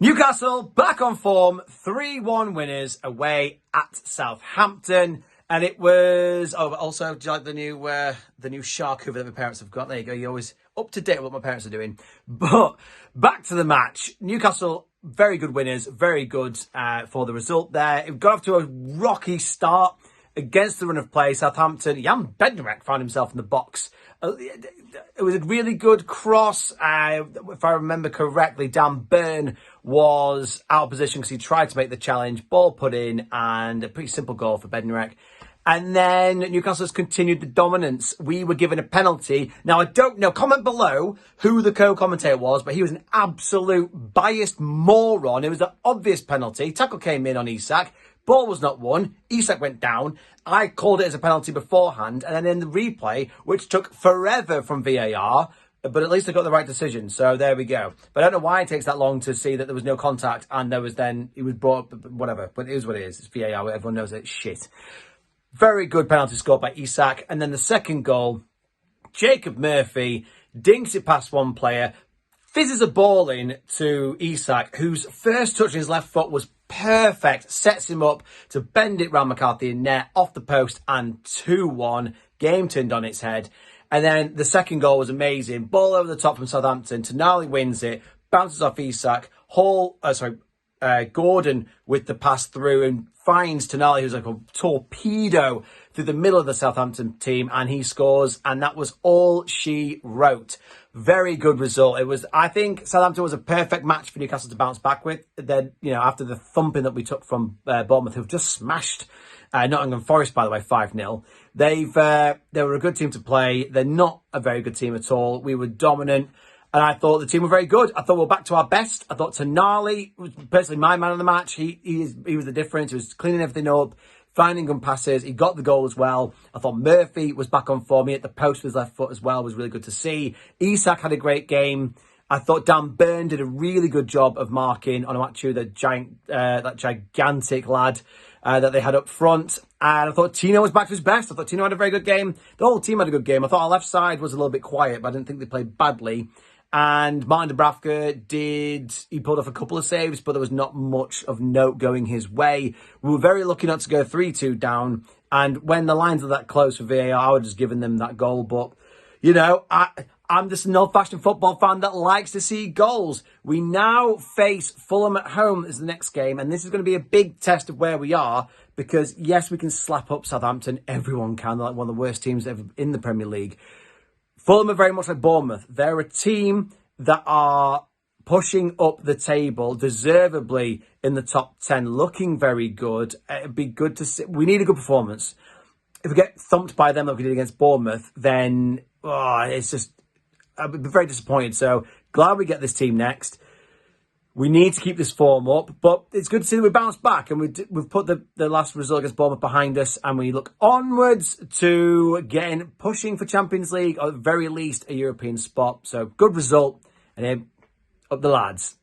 Newcastle back on form, 3-1 winners away at Southampton. And it was, also, do you like the new shark hoover that my parents have got? There you go, you're always up to date with what my parents are doing. But back to the match. Newcastle, very good winners, very good for the result there. It got off to a rocky start against the run of play. Southampton, Jan Bednarek found himself in the box. It was a really good cross. If I remember correctly, Dan Burn was out of position because he tried to make the challenge. Ball put in and a pretty simple goal for Bednarek. And then Newcastle has continued the dominance. We were given a penalty. Now, I don't know. Comment below who the co-commentator was, but he was an absolute biased moron. It was an obvious penalty. Tackle came in on Isak. Ball was not won. Isak went down. I called it as a penalty beforehand. And then in the replay, which took forever from VAR, but at least I got the right decision. So there we go. But I don't know why it takes that long to see that there was no contact and it was brought up, whatever. But it is what it is. It's VAR. Everyone knows it's shit. Very good penalty scored by Isak. And then the second goal, Jacob Murphy dinks it past one player, fizzes a ball in to Isak, whose first touch on his left foot was perfect, sets him up to bend it round McCarthy in net, off the post, and 2-1. Game turned on its head. And then the second goal was amazing. Ball over the top from Southampton. Tonali wins it, bounces off Isak. Gordon with the pass through and finds Tonali, who's like a torpedo, through the middle of the Southampton team, and he scores. And that was all she wrote. Very good result. I think Southampton was a perfect match for Newcastle to bounce back with. Then, after the thumping that we took from Bournemouth, who've just smashed Nottingham Forest, by the way, 5-0. They were a good team to play. They're not a very good team at all. We were dominant. And I thought the team were very good. I thought we were back to our best. I thought Tonali was personally my man of the match. He was the difference. He was cleaning everything up, finding good passes. He got the goal as well. I thought Murphy was back on form. He hit the post with his left foot as well. It was really good to see. Isak had a great game. I thought Dan Burn did a really good job of marking Onuachu, that gigantic lad that they had up front. And I thought Tino was back to his best. I thought Tino had a very good game. The whole team had a good game. I thought our left side was a little bit quiet, but I didn't think they played badly. And Martin Dubravka he pulled off a couple of saves, but there was not much of note going his way. We were very lucky not to go 3-2 down. And when the lines are that close for VAR, I would have just given them that goal. But, I'm just an old-fashioned football fan that likes to see goals. We now face Fulham at home as the next game, and this is going to be a big test of where we are because, yes, we can slap up Southampton. Everyone can. They're like one of the worst teams ever in the Premier League. Fulham are very much like Bournemouth. They're a team that are pushing up the table, deservedly in the top 10, looking very good. It'd be good to see. We need a good performance. If we get thumped by them like we did against Bournemouth, then it's just... I'd be very disappointed. So glad we get this team next. We need to keep this form up, but it's good to see that we bounce back and we've put the last result against Bournemouth behind us and we look onwards to pushing for Champions League or at the very least a European spot. So good result and up the lads.